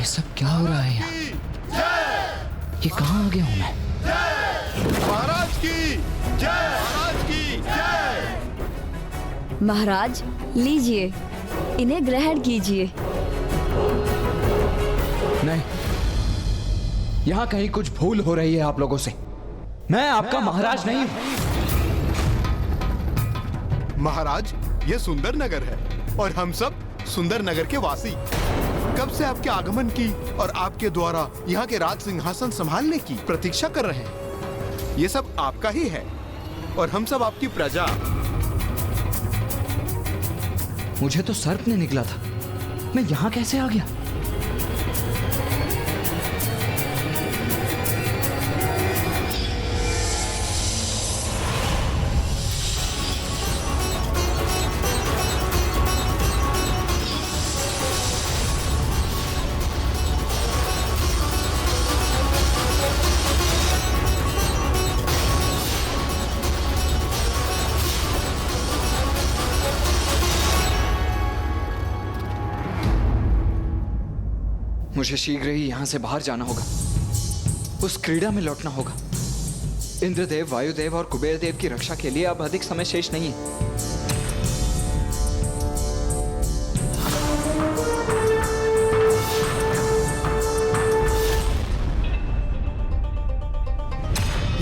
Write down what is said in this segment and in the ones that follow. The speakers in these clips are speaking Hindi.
ये सब क्या हो रहा है यहाँ? ये कहाँ आ गया हूँ मैं? महाराज की जय, महाराज की जय। महाराज लीजिए, इन्हें ग्रहण कीजिए। नहीं, यहाँ कहीं कुछ भूल हो रही है आप लोगों से। मैं आपका महाराज नहीं हूँ। महाराज, ये सुंदर नगर है और हम सब सुंदर नगर के वासी। कब से आपके आगमन की और आपके द्वारा यहाँ के राज सिंहासन संभालने की प्रतीक्षा कर रहे हैं। ये सब आपका ही है और हम सब आपकी प्रजा। मुझे तो सर्प ने निकला था, मैं यहाँ कैसे आ गया? मुझे शीघ्र ही यहां से बाहर जाना होगा, उस क्रीड़ा में लौटना होगा। इंद्रदेव, वायुदेव और कुबेर देव की रक्षा के लिए अब अधिक समय शेष नहीं है।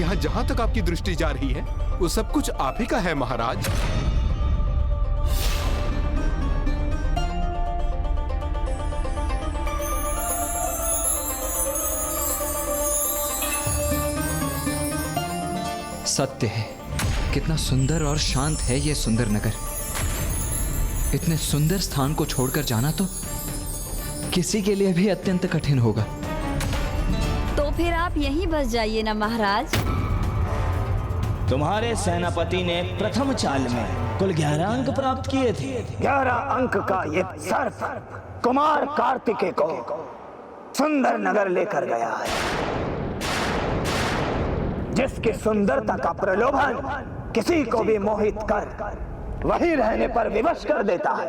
यहाँ जहाँ तक आपकी दृष्टि जा रही है वो सब कुछ आप ही का है महाराज। सत्य है, कितना सुंदर और शांत है ये सुंदर नगर। इतने सुंदर स्थान को छोड़कर जाना तो किसी के लिए भी अत्यंत कठिन होगा। तो फिर आप यहीं बस जाइए ना महाराज। तुम्हारे सेनापति ने प्रथम चाल में कुल 11 अंक प्राप्त किए थे। 11 अंक का ये सर्प कुमार कार्तिकेय को सुंदर नगर लेकर गया है, जिसकी सुंदरता का प्रलोभन किसी को भी मोहित कर वही रहने पर विवश कर देता है।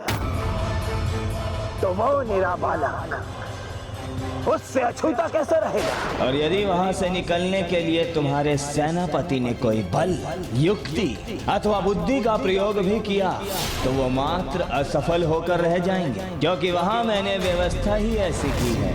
तो वो निरा बालक उससे अछूता कैसे रहेगा? और यदि वहां से निकलने के लिए तुम्हारे सेनापति ने कोई बल, युक्ति अथवा बुद्धि का प्रयोग भी किया तो वो मात्र असफल होकर रह जाएंगे, क्योंकि वहां मैंने व्यवस्था ही ऐसी की है।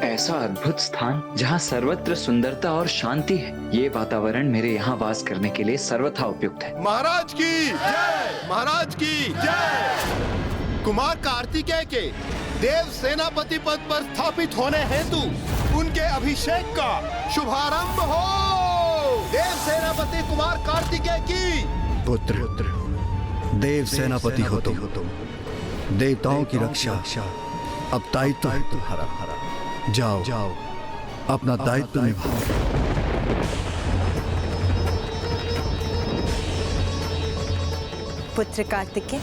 ऐसा अद्भुत स्थान जहाँ सर्वत्र सुंदरता और शांति है, ये वातावरण मेरे यहाँ वास करने के लिए सर्वथा उपयुक्त है। महाराज की जय, महाराज की जय। कुमार कार्तिकेय के देव सेनापति पद पर स्थापित होने हेतु उनके अभिषेक का शुभारंभ हो। देव सेनापति कुमार कार्तिकेय की पुत्र देव सेनापति हो तुम, देवताओं की रक्षा अब दायित्व है तुम्हारा। जाओ अपना दायित्व निभाओ। पुत्र कार्तिकेय,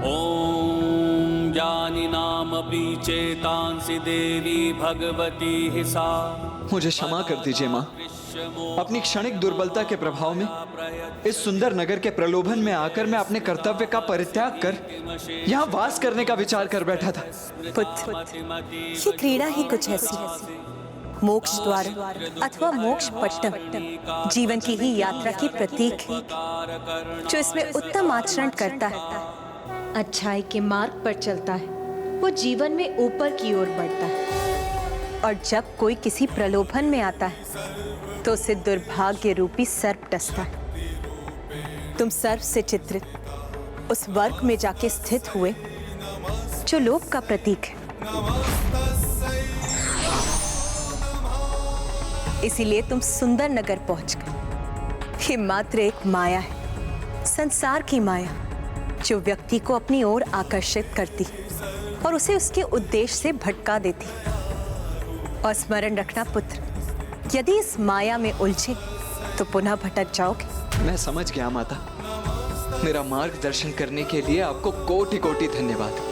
ओम ज्ञानिनामपि चेतांसि देवी भगवती हि सा। मुझे क्षमा कर दीजिए माँ, अपनी क्षणिक दुर्बलता के प्रभाव में इस सुंदर नगर के प्रलोभन में आकर मैं अपने कर्तव्य का परित्याग कर यहाँ वास करने का विचार कर बैठा था। पुत्र, ये क्रीड़ा ही कुछ ऐसी है, मोक्ष द्वार अथवा मोक्ष पट्टम जीवन की ही यात्रा की प्रतीक है। जो इसमें उत्तम आचरण करता है, अच्छाई के मार्ग पर चलता है, वो जीवन में ऊपर की ओर बढ़ता है। और जब कोई किसी प्रलोभन में आता है तो उसे दुर्भाग्य रूपी सर्प डसता है। तुम सर्प से चित्रित उस वर्ग में जाके स्थित हुए जो लोभ का प्रतीक है। इसीलिए तुम सुंदर नगर पहुंच गए। ये मात्र एक माया है, संसार की माया, जो व्यक्ति को अपनी ओर आकर्षित करती और उसे उसके उद्देश्य से भटका देती। और स्मरण रखना पुत्र, यदि इस माया में उलझे तो पुनः भटक जाओगे। मैं समझ गया माता। मेरा मार्गदर्शन करने के लिए आपको कोटि कोटि धन्यवाद।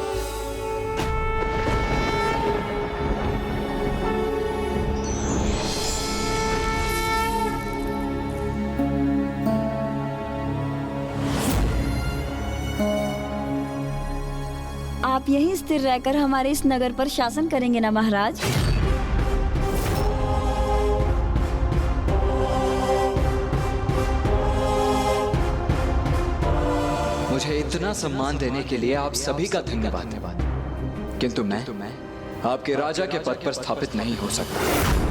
आप यहीं स्थिर रहकर हमारे इस नगर पर शासन करेंगे ना महाराज? मुझे इतना सम्मान देने के लिए आप सभी का धन्यवाद। किंतु मैं आपके राजा के पद पर स्थापित नहीं हो सकता।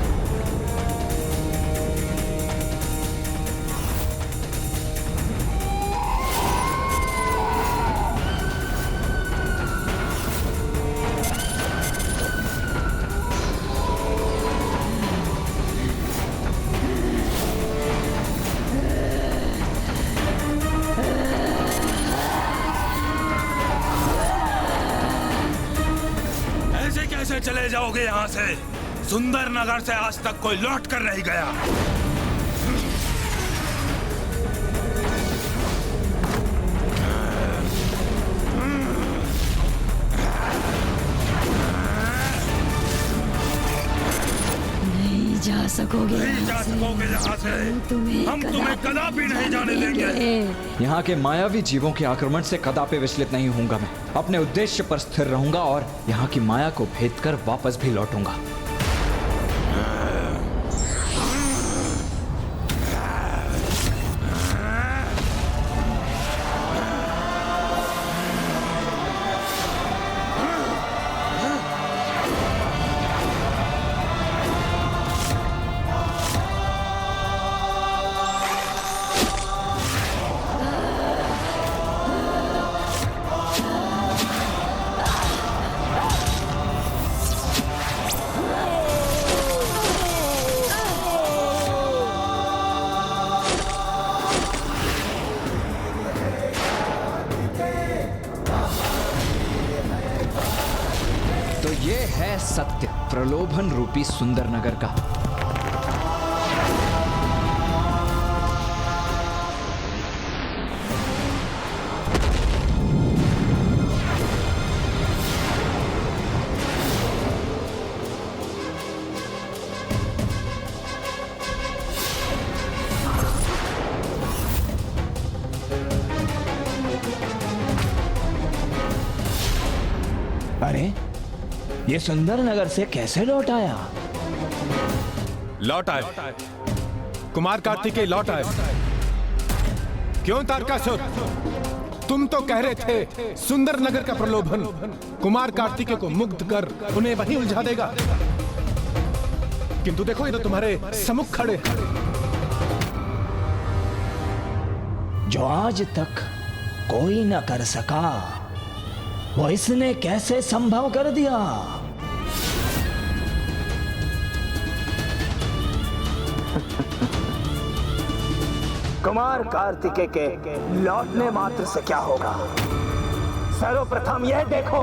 कैसे चले जाओगे यहाँ से? सुंदर नगर से आज तक कोई लौट कर नहीं गया। नहीं जा सकोगे, नहीं जा सकोगे यहाँ से। हम तुम्हें कदापि नहीं जाने देंगे। यहाँ के मायावी जीवों के आक्रमण से कदापि विचलित नहीं होऊंगा। मैं अपने उद्देश्य पर स्थिर रहूंगा और यहाँ की माया को भेद कर वापस भी लौटूंगा। तो ये है सत्य प्रलोभन रूपी सुंदर नगर का। अरे ये सुंदर नगर से कैसे लौट आया? लौट आए, कुमार कार्तिकेय लौट आए। क्यों तारकासुर, तुम तो कह रहे थे सुंदर नगर का प्रलोभन कुमार कार्तिकेय को मुग्ध कर उन्हें वहीं उलझा देगा, किंतु देखो ये तो तुम्हारे सम्मुख खड़े। जो आज तक कोई न कर सका वो इसने कैसे संभव कर दिया? कुमार कार्तिकेय के लौटने मात्र से क्या होगा? सर्वप्रथम यह देखो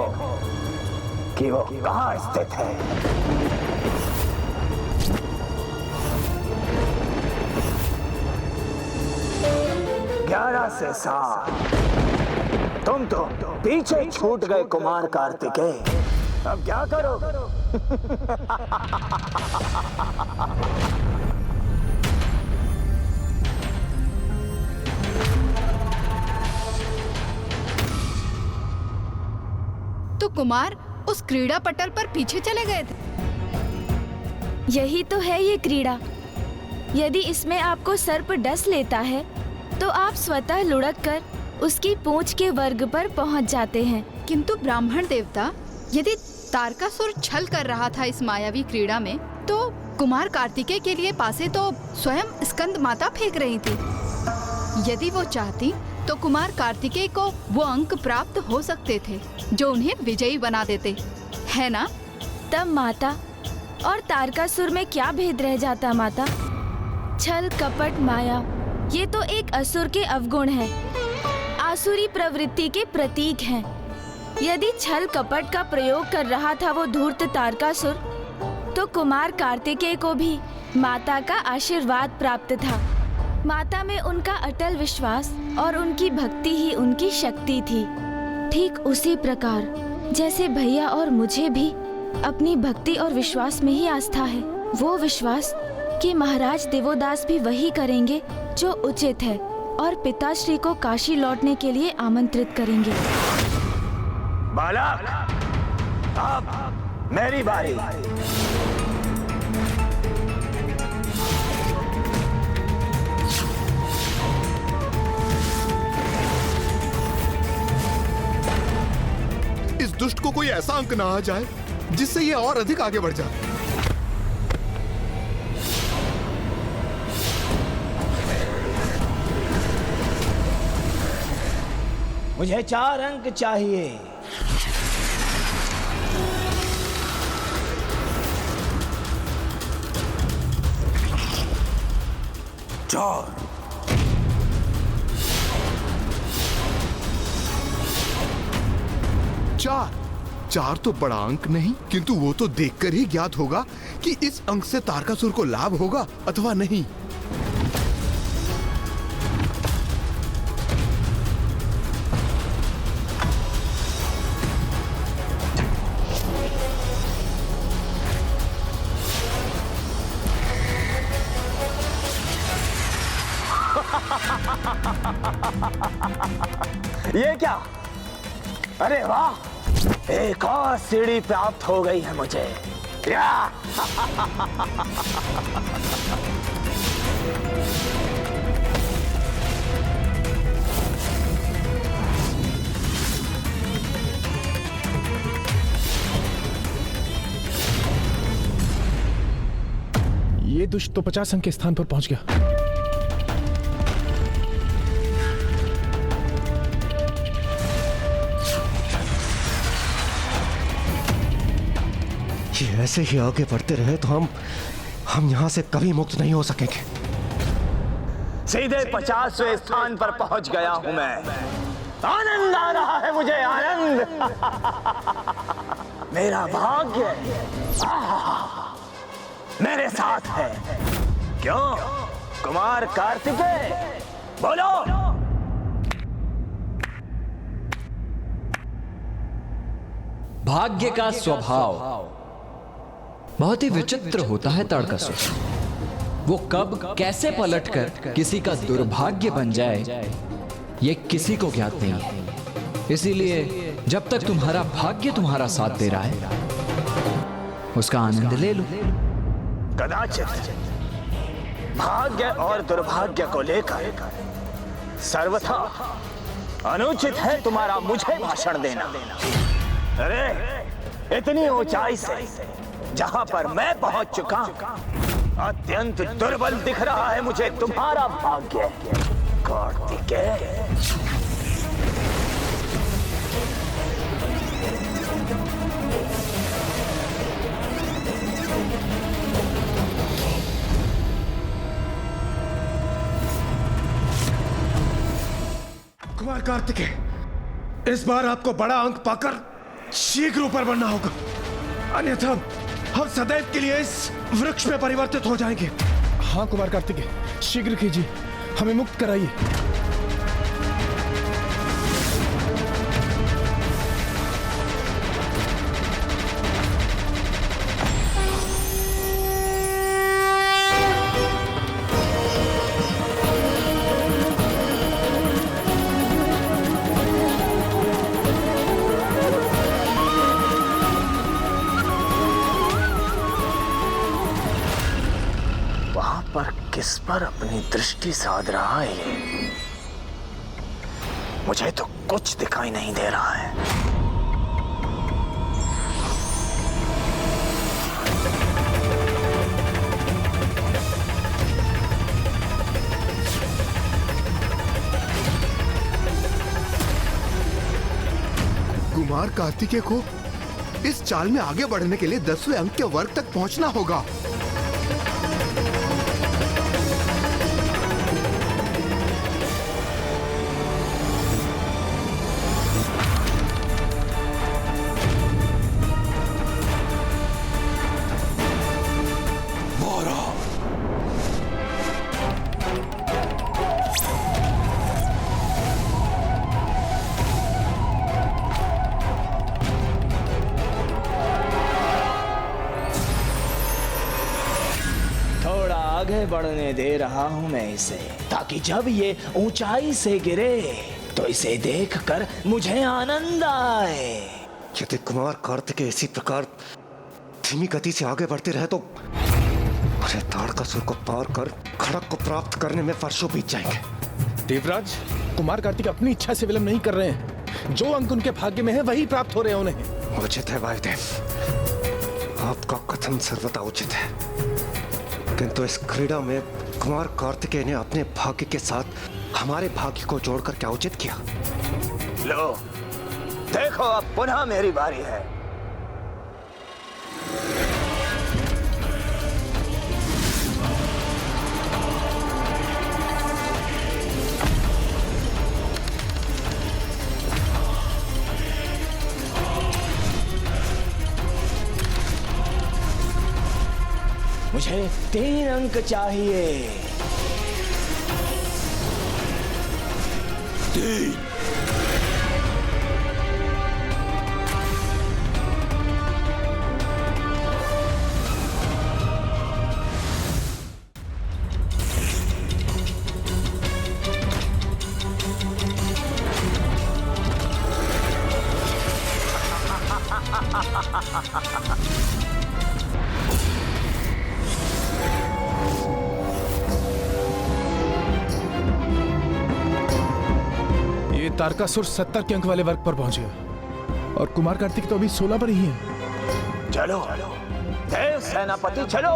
कि वो कहां स्थित है। 11 से 7 तुम तो पीछे छूट गए कुमार कार्तिकेय। अब क्या करो? तो कुमार उस क्रीड़ा पटल पर पीछे चले गए थे। यही तो है ये क्रीड़ा। यदि इसमें आपको सर्प डस लेता है तो आप स्वतः लुढ़क कर उसकी पूंछ के वर्ग पर पहुंच जाते हैं। किंतु ब्राह्मण देवता, यदि तारकासुर छल कर रहा था इस मायावी क्रीड़ा में, तो कुमार कार्तिकेय के लिए पासे तो स्वयं स्कंद माता फेंक रही थी। यदि वो चाहती तो कुमार कार्तिकेय को वो अंक प्राप्त हो सकते थे जो उन्हें विजयी बना देते, है ना? तब माता और तारकासुर में क्या भेद रह जाता माता? छल कपट माया ये तो एक असुर के अवगुण हैं, आसुरी प्रवृत्ति के प्रतीक हैं। यदि छल कपट का प्रयोग कर रहा था वो धूर्त तारकासुर, तो कुमार कार्तिकेय को भी माता का आशीर्वाद प्राप्त था। माता में उनका अटल विश्वास और उनकी भक्ति ही उनकी शक्ति थी। ठीक उसी प्रकार जैसे भैया और मुझे भी अपनी भक्ति और विश्वास में ही आस्था है, वो विश्वास कि महाराज देवोदास भी वही करेंगे जो उचित है और पिताश्री को काशी लौटने के लिए आमंत्रित करेंगे। बालक, अब मेरी बारी। इस दुष्ट को कोई ऐसा अंक ना आ जाए जिससे ये और अधिक आगे बढ़ जाए। मुझे 4 अंक चाहिए। चार तो बड़ा अंक नहीं, किंतु वो तो देखकर ही ज्ञात होगा कि इस अंक से तारकासुर को लाभ होगा अथवा नहीं। ये क्या? अरे वाह, एक और सीढ़ी प्राप्त हो गई है मुझे। ये दुष्ट तो 50 अंक के स्थान पर पहुंच गया। ऐसे ही आगे बढ़ते रहे तो हम यहां से कभी मुक्त नहीं हो सकेंगे। सीधे 50वें स्थान पर पहुंच गया हूं मैं। आनंद आ रहा है मुझे, आनंद। मेरा भाग्य मेरे साथ है। क्यों कुमार कार्तिकेय, बोलो। भाग्य का स्वभाव बहुत ही विचित्र होता है तारकासुर। वो कब कैसे पलटकर किसी का दुर्भाग्य बन जाए ये किसी को ज्ञात नहीं। इसीलिए जब तक तुम्हारा भाग्य तुम्हारा साथ दे रहा है उसका आनंद ले लो। कदाचित भाग्य और दुर्भाग्य को लेकर सर्वथा अनुचित है तुम्हारा मुझे भाषण देना। अरे इतनी ऊंचाई से जहां पर मैं पहुंच चुका अत्यंत दुर्बल दिख रहा है मुझे तुम्हारा भाग्य कार्तिकेय। कुमार कार्तिकेय, इस बार आपको बड़ा अंक पाकर शीघ्र ऊपर बढ़ना होगा, अन्यथा हम सदैव के लिए इस वृक्ष में परिवर्तित हो जाएंगे। हाँ कुमार कार्तिकेय, शीघ्र कीजिए, हमें मुक्त कराइए। किस पर अपनी दृष्टि साध रहा है ये? मुझे तो कुछ दिखाई नहीं दे रहा है। कुमार कार्तिकेय को इस चाल में आगे बढ़ने के लिए 10वें अंक के वर्ग तक पहुंचना होगा। आगे बढ़ने दे रहा हूं मैं इसे, ताकि जब ये ऊंचाई से गिरे तो इसे देखकर मुझे आनंद आए। यदि कुमार कार्तिकेय इसी प्रकार धीमी गति से आगे बढ़ते रहे तो अरे तारकासुर को पार कर खड़क को प्राप्त करने में वर्षों बीत जाएंगे। देवराज, कुमार कार्तिक अपनी इच्छा से विलंब नहीं कर रहे हैं। जो अंक उनके भाग्य में है वही प्राप्त हो रहे हैं उन्हें। उचित है वायुदेव, आपका कथन सर्वदा उचित है, किंतु इस क्रीड़ा में कुमार कार्तिकेय ने अपने भाग्य के साथ हमारे भाग्य को जोड़कर क्या उचित किया। लो देखो, अब पुनः मेरी बारी है। मुझे 3 अंक चाहिए। 3। तारकासुर 70 के अंक वाले वर्ग पर पहुंचे और कुमार कार्तिक तो अभी 16 पर ही है। चलो देव सेनापति, चलो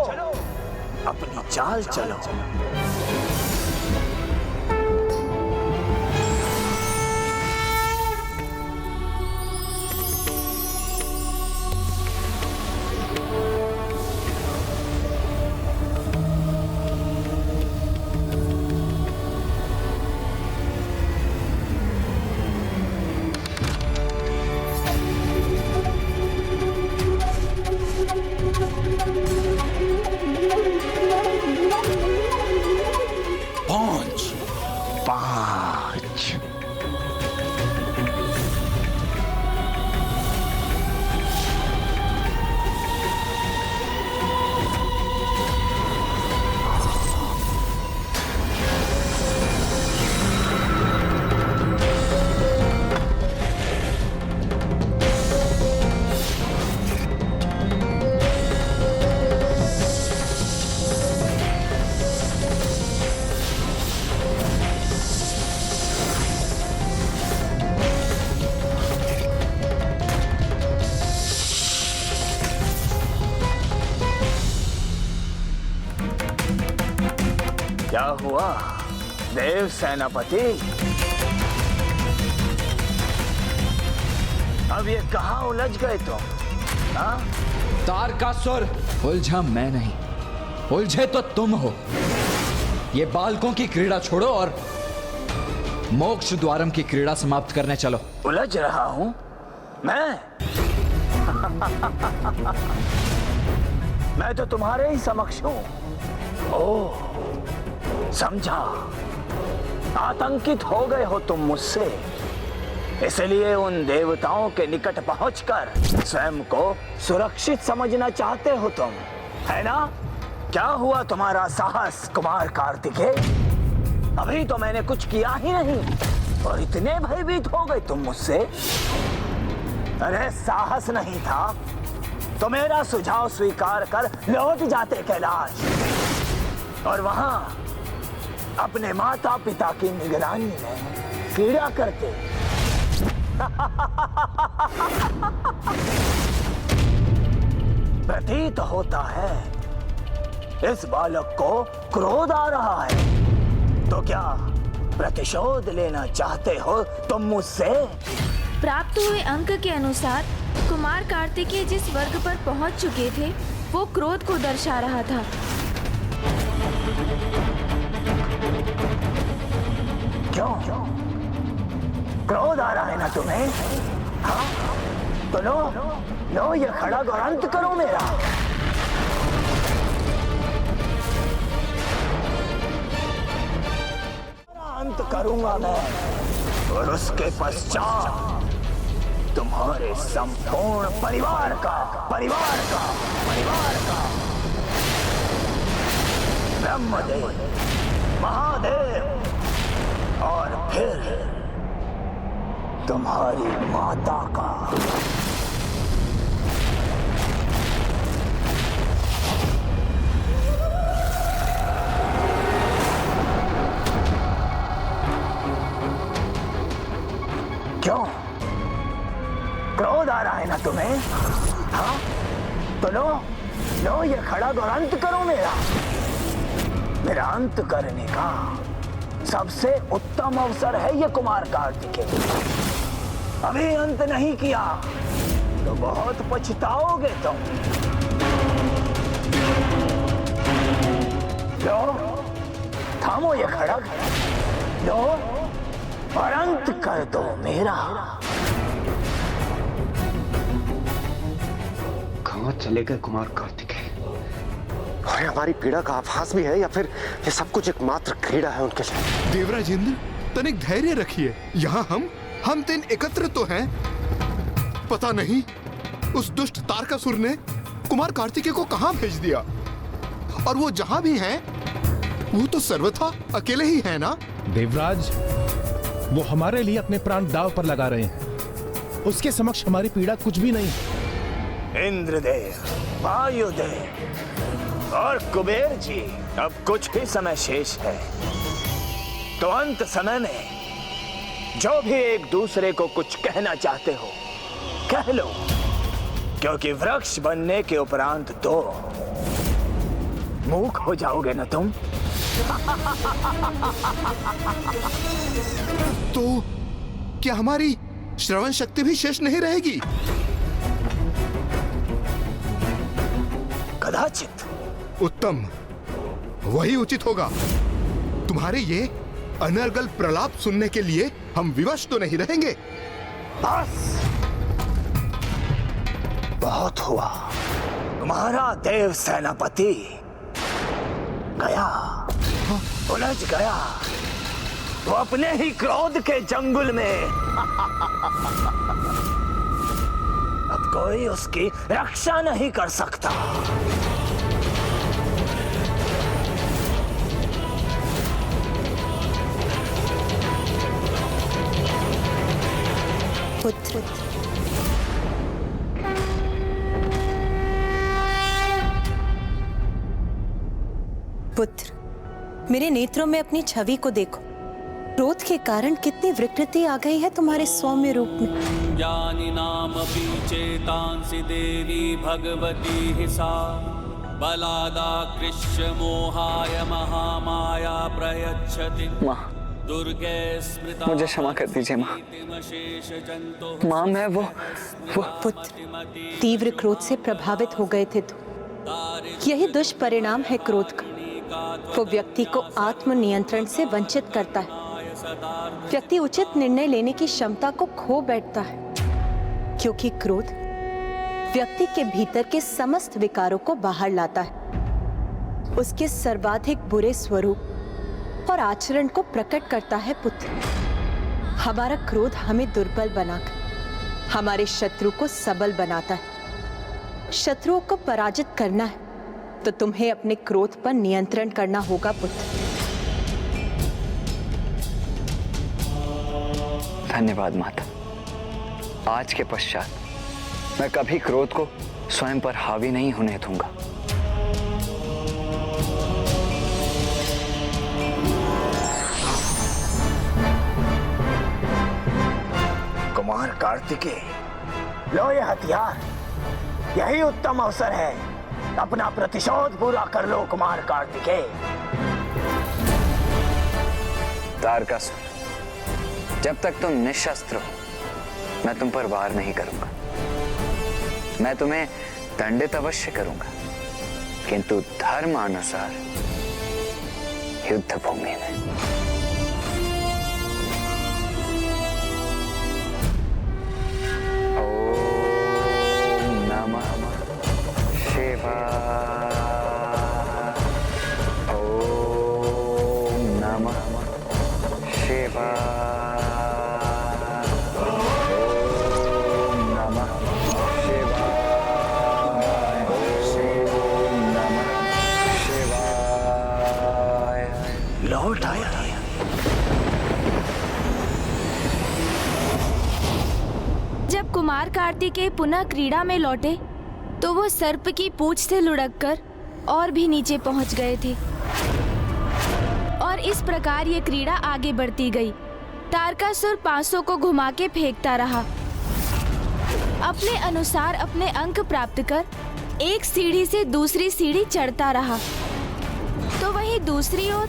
अपनी चाल चलो। क्या हुआ देव सेनापति? अब ये कहाँ उलझ गए तुम? हाँ? तारकासुर, उलझा मैं नहीं, उलझे तो तुम हो। ये बालकों की क्रीड़ा छोड़ो और मोक्ष द्वारम की क्रीड़ा समाप्त करने चलो। उलझ रहा हूं मैं? मैं तो तुम्हारे ही समक्ष हूं। ओह, समझा, आतंकित हो गए हो तुम मुझसे, इसलिए उन देवताओं के निकट पहुंचकर स्वयं को सुरक्षित समझना चाहते हो तुम, है ना? क्या हुआ तुम्हारा साहस कुमार कार्तिकेय? अभी तो मैंने कुछ किया ही नहीं और इतने भयभीत हो गए तुम मुझसे। अरे साहस नहीं था तो मेरा सुझाव स्वीकार कर लौट जाते कैलाश और वहां अपने माता पिता की निगरानी में क्रीड़ा करते। प्रतीत होता है इस बालक को क्रोध आ रहा है, तो क्या प्रतिशोध लेना चाहते हो तुम मुझसे? प्राप्त हुए अंक के अनुसार कुमार कार्तिकेय जिस वर्ग पर पहुंच चुके थे वो क्रोध को दर्शा रहा था। क्यों? क्रोध आ रहा है ना तुम्हें? हाँ? तो लो ये खड़ग और अंत करो मेरा। अंत करूंगा मैं और उसके पश्चात तुम्हारे संपूर्ण परिवार का ब्रह्मदेव, महादेव और फिर तुम्हारी माता का। क्यों? क्रोध आ रहा है ना तुम्हें? हाँ? तो लो ये खड़ग और अंत करो मेरा अंत करने का सबसे उत्तम अवसर है ये कुमार कार्तिकेय। अभी अंत नहीं किया तो बहुत पछताओगे तुम। लो थामो ये खड़ग, लो और अंत कर दो मेरा। कहाँ चले गए कुमार कार्तिकेय? और ये हमारी पीड़ा का आभास भी है या फिर ये सब कुछ एक मात्र क्रीड़ा है उनके लिए? देवराज इंद्र, तनिक धैर्य रखिए। यहाँ हम तीन एकत्र तो हैं। पता नहीं उस दुष्ट तारकासुर ने कुमार कार्तिकेय को कहाँ भेज दिया, और वो जहाँ भी हैं वो तो सर्वथा अकेले ही है ना? देवराज, वो हमारे लिए अपने प्राण दांव पर लगा रहे हैं। उसके समक्ष हमारी पीड़ा कुछ भी नहीं। इंद्रदेव, वायुदेव और कुबेर जी, अब कुछ ही समय शेष है, तो अंत समय में जो भी एक दूसरे को कुछ कहना चाहते हो कह लो, क्योंकि वृक्ष बनने के उपरांत तो मूक हो जाओगे ना तुम। तो क्या हमारी श्रवण शक्ति भी शेष नहीं रहेगी? कदाचित। उत्तम, वही उचित होगा। तुम्हारे ये अनर्गल प्रलाप सुनने के लिए हम विवश तो नहीं रहेंगे। बस बहुत हुआ। तुम्हारा देव सेनापति गया, उलझ गया वो अपने ही क्रोध के जंगल में। अब कोई उसकी रक्षा नहीं कर सकता। पुत्र, पुत्र, मेरे नेत्रों में अपनी छवि को देखो। क्रोध के कारण कितनी विकृति आ गई है तुम्हारे सौम्य रूप में। ज्ञानी नाम चेतांसि देवी भगवती हि सा बलादा कृष्ण मोहाय महामाया प्रयच्छति। दुर्गे स्मृता। मुझे क्षमा कर दीजिए माँ। माँ मैं वो पुत्र, तीव्र क्रोध से प्रभावित हो गए थे तुम। यही दुष्परिणाम है क्रोध का। वो व्यक्ति को आत्मनियंत्रण से वंचित करता है। व्यक्ति उचित निर्णय लेने की क्षमता को खो बैठता है, क्योंकि क्रोध व्यक्ति के भीतर के समस्त विकारों को बाहर लाता है, उसके सर्वाधिक बुरे स्वरूप और आचरण को प्रकट करता है। पुत्र, हमारा क्रोध हमें दुर्बल बनाकर हमारे शत्रु को सबल बनाता है। शत्रुओं को पराजित करना है तो तुम्हें अपने क्रोध पर नियंत्रण करना होगा। पुत्र, धन्यवाद माता। आज के पश्चात मैं कभी क्रोध को स्वयं पर हावी नहीं होने दूंगा। कुमार कार्तिकेय, लो ये हथियार। यही उत्तम अवसर है, अपना प्रतिशोध पूरा कर लो कुमार कार्तिकेय। तारकासुर, जब तक तुम निशस्त्र हो मैं तुम पर वार नहीं करूंगा। मैं तुम्हें दंडित अवश्य करूंगा, किंतु धर्मानुसार युद्ध भूमि में। ओम नमः शिवाय। ओम नमः शिवाय। लौट आया है। जब कुमार कार्तिकेय पुनः क्रीड़ा में लौटे तो वो सर्प की पूंछ से लुढ़ककर और भी नीचे पहुंच गए थे और इस प्रकार ये क्रीड़ा आगे बढ़ती गई। तारकासुर पांसों को घुमा के फेंकता रहा, अपने अनुसार अपने अंक प्राप्त कर एक सीढ़ी से दूसरी सीढ़ी चढ़ता रहा। तो वहीं दूसरी ओर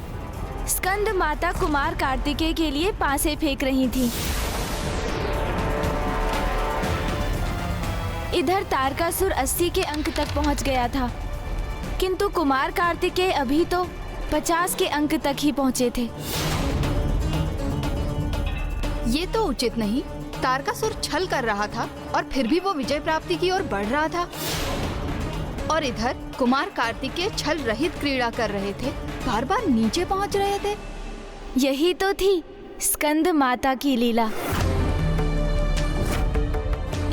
स्कंद माता कुमार कार्तिकेय के लिए पासे फेंक रही थी। इधर तारकासुर 80 के अंक तक पहुंच गया था, किंतु कुमार कार्तिकेय अभी तो 50 के अंक तक ही पहुंचे थे। ये तो उचित नहीं। तारकासुर छल कर रहा था और फिर भी वो विजय प्राप्ति की ओर बढ़ रहा था, और इधर कुमार कार्तिकेय छल रहित क्रीड़ा कर रहे थे, बार बार नीचे पहुंच रहे थे। यही तो थी स्कंद माता की लीला।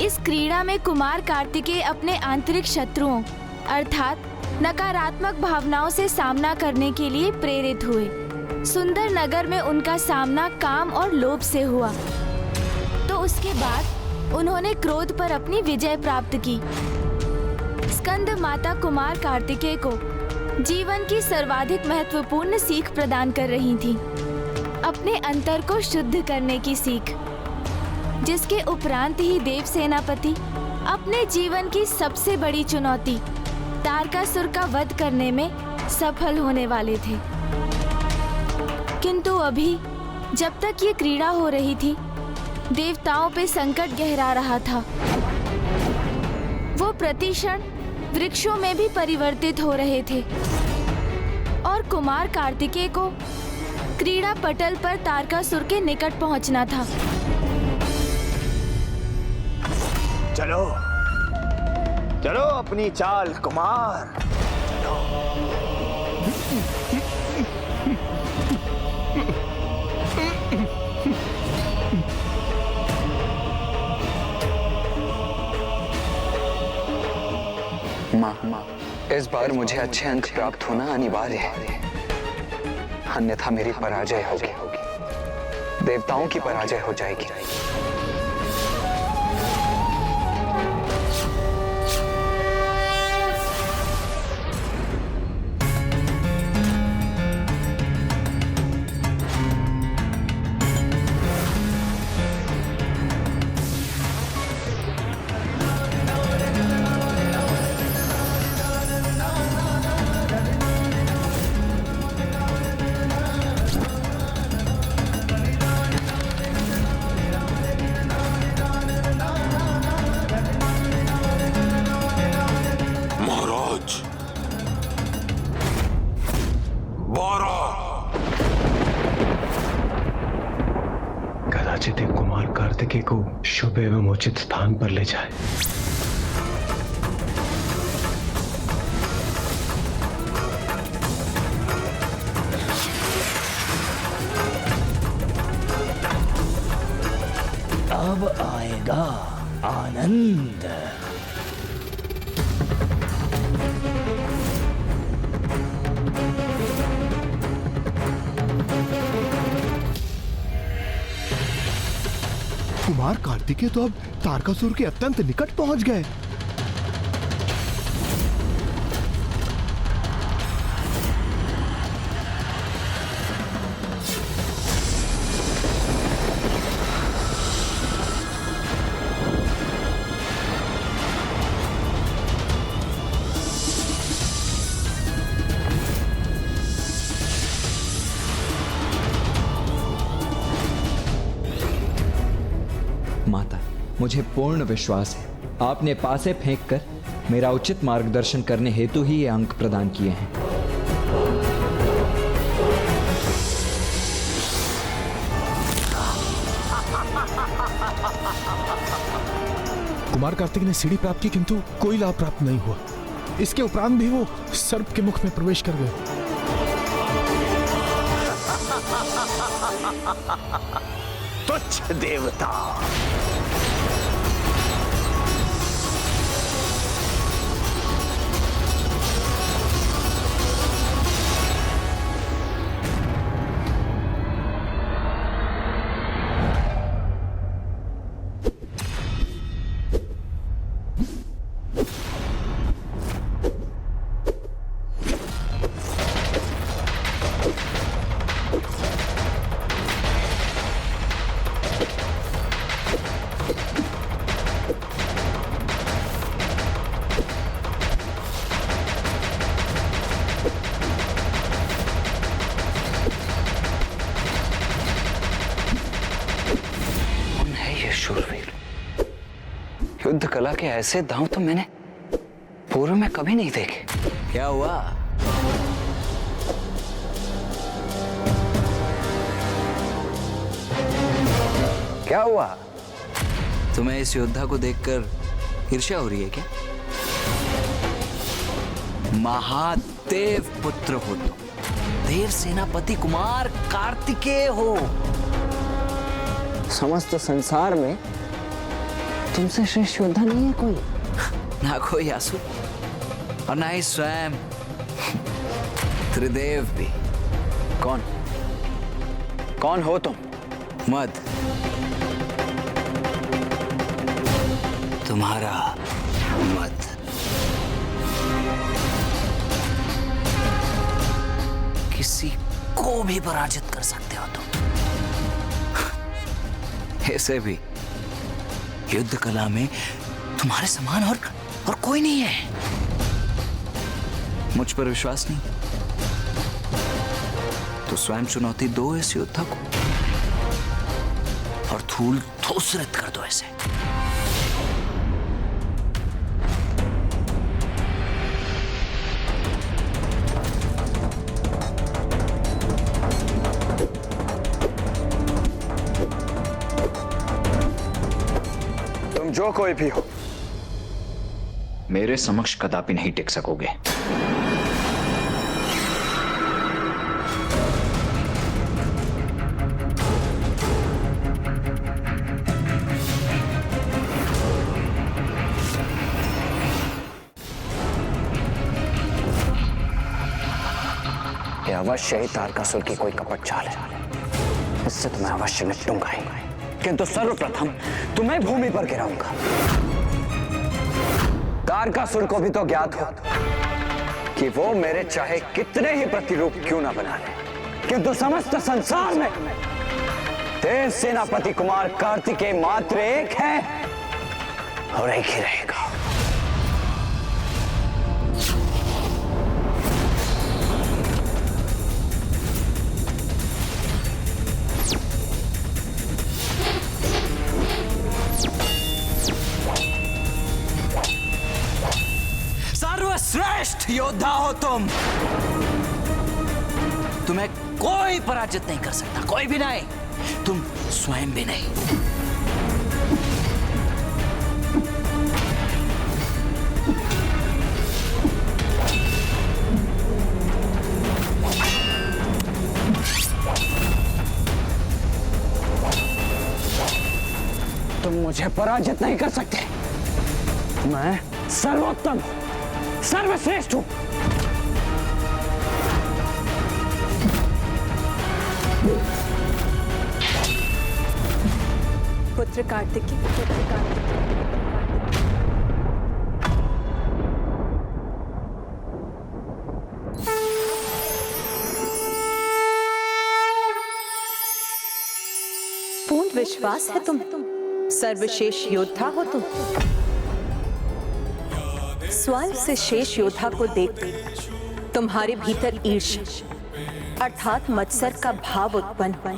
इस क्रीड़ा में कुमार कार्तिकेय अपने आंतरिक शत्रुओं अर्थात नकारात्मक भावनाओं से सामना करने के लिए प्रेरित हुए। सुंदर नगर में उनका सामना काम और लोभ से हुआ, तो उसके बाद उन्होंने क्रोध पर अपनी विजय प्राप्त की। स्कंद माता कुमार कार्तिकेय को जीवन की सर्वाधिक महत्वपूर्ण सीख प्रदान कर रही थी, अपने अंतर को शुद्ध करने की सीख, जिसके उपरांत ही देव सेनापति अपने जीवन की सबसे बड़ी चुनौती तारकासुर का वध करने में सफल होने वाले थे। किंतु अभी जब तक ये क्रीड़ा हो रही थी, देवताओं पे संकट गहरा रहा था। वो प्रतिक्षण वृक्षों में भी परिवर्तित हो रहे थे और कुमार कार्तिकेय को क्रीड़ा पटल पर तारकासुर के निकट पहुंचना था। चलो चलो अपनी चाल कुमार, चलो। माँ, इस बार मुझे अच्छे अंक प्राप्त होना अनिवार्य है, अन्यथा मेरी पराजय होगी, देवताओं की पराजय हो जाएगी। कदाचित एक कुमार कार्तिकेय को शुभ एवं उचित स्थान पर ले जाए। अब आएगा आनंद। कुमार कार्तिकेय तो अब तारकासुर के अत्यंत निकट पहुंच गए। माता, मुझे पूर्ण विश्वास है आपने पासे फेंककर मेरा उचित मार्गदर्शन करने हेतु ही ये अंक प्रदान किए हैं। कुमार कार्तिक ने सीढ़ी प्राप्त की, किंतु कोई लाभ प्राप्त नहीं हुआ। इसके उपरांत भी वो सर्प के मुख में प्रवेश कर गए। तुच्छ देवता, युद्ध कला के ऐसे दांव तो मैंने पूर्व में कभी नहीं देखे। क्या हुआ? क्या हुआ? तुम्हें इस योद्धा को देखकर ईर्ष्या हो रही है क्या? महादेव पुत्र हो तुम, देव सेनापति कुमार कार्तिकेय हो। समस्त संसार में तुमसे श्रेष्ठ योद्धा नहीं है कोई, ना कोई असुर और ना ही स्वयं त्रिदेव भी। कौन हो तुम? मद, तुम्हारा मद। किसी को भी पराजित कर सकते हो तुम। ऐसे भी युद्ध कला में तुम्हारे समान और कोई नहीं है। मुझ पर विश्वास नहीं तो स्वयं चुनौती दो इस योद्धा को और धूल धूसरित कर दो इसे। तुम जो कोई भी हो, मेरे समक्ष कदापि नहीं टिक सकोगे। यह अवश्य ही तारकासुर की कोई कपट चाल है। इससे तुम्हें अवश्य निपटूंगा ही, किंतु सर्वप्रथम तुम्हें भूमि पर गिराऊंगा। तारकासुर को भी तो ज्ञात हो कि वो मेरे चाहे कितने ही प्रतिरूप क्यों ना बना ले, किंतु समस्त संसार में देव सेनापति कुमार कार्तिकेय मात्र एक है और एक ही रहेगा। सर्वश्रेष्ठ योद्धा हो तुम। तुम्हें कोई पराजित नहीं कर सकता, कोई भी नहीं, तुम स्वयं भी नहीं। तुम मुझे पराजित नहीं कर सकते। मैं सर्वोत्तम, सर्वश्रेष्ठ हूं। पुत्र कार्तिकेय, पूर्ण विश्वास है तुम सर्वश्रेष्ठ योद्धा हो तुम। स्वयं से शेष योद्धा को देख तुम्हारे भीतर ईर्ष्या अर्थात मत्सर का भाव उत्पन्न,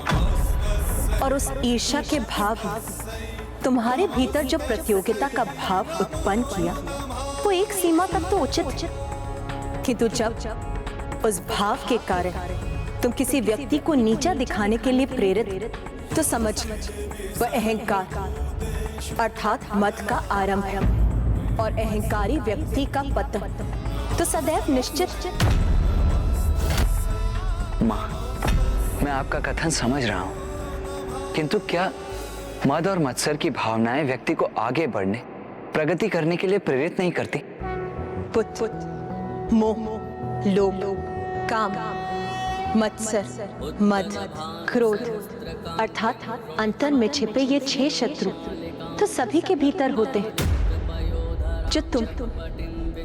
और उस ईर्ष्या के भाव तुम्हारे भीतर जो प्रतियोगिता का भाव उत्पन्न किया वो एक सीमा तक तो उचित, किंतु जब उस भाव के कारण तुम किसी व्यक्ति को नीचा दिखाने के लिए प्रेरित, तो समझ वह अहंकार अर्थात मद का आरंभ है, और अहंकारी व्यक्ति का पतन तो सदैव निश्चित। माँ, मैं आपका कथन समझ रहा हूं, किंतु क्या मद और मत्सर की भावनाएं व्यक्ति को आगे बढ़ने, प्रगति करने के लिए प्रेरित नहीं करती? पुत्र, मोह, लोभ, काम, मत्सर, मद, क्रोध अर्थात अंतर में छिपे ये 6 शत्रु तो सभी के भीतर होते हैं, जो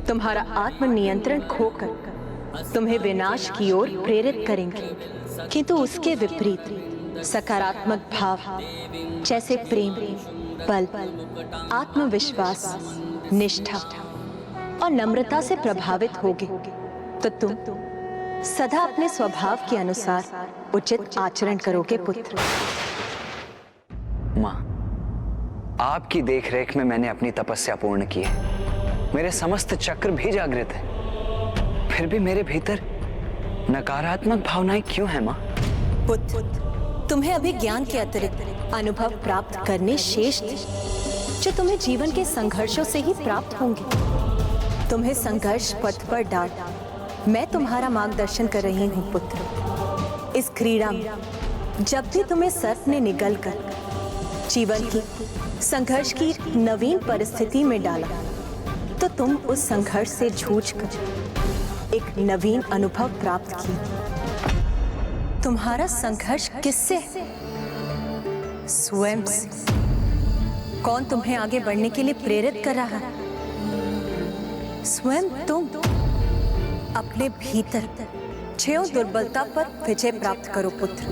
तुम्हारा आत्मनियंत्रण खोकर तुम्हें विनाश की ओर प्रेरित करेंगे। किंतु उसके विपरीत सकारात्मक भाव जैसे प्रेम, बल, आत्मविश्वास, निष्ठा और नम्रता से प्रभावित होगे, तो तुम सदा अपने स्वभाव के अनुसार उचित आचरण करोगे पुत्र। माँ, आपकी देखरेख में मैंने अपनी तपस्या पूर्ण की है। मेरे समस्त चक्र भी जागृत है, फिर भी मेरे भीतर नकारात्मक भावनाएं क्यों हैं माँ? पुत्र, तुम्हें अभी ज्ञान के अतिरिक्त अनुभव प्राप्त करने शेष थे, जो तुम्हें जीवन के संघर्षों से ही प्राप्त होंगे। तुम्हें संघर्ष पथ पर डाल मैं तुम्हारा मार्गदर्शन कर रही हूँ पुत्र। इस क्रीड़ा में जब भी तुम्हें सर्प ने निगलकर जीवन की संघर्ष की नवीन परिस्थिति में डाला, तो तुम उस संघर्ष से जूझकर एक नवीन अनुभव प्राप्त किया। तुम्हारा संघर्ष किससे है? स्वयं से। कौन तुम्हें आगे बढ़ने के लिए प्रेरित कर रहा है? स्वयं तुम। अपने भीतर 6 दुर्बलता पर विजय प्राप्त करो पुत्र।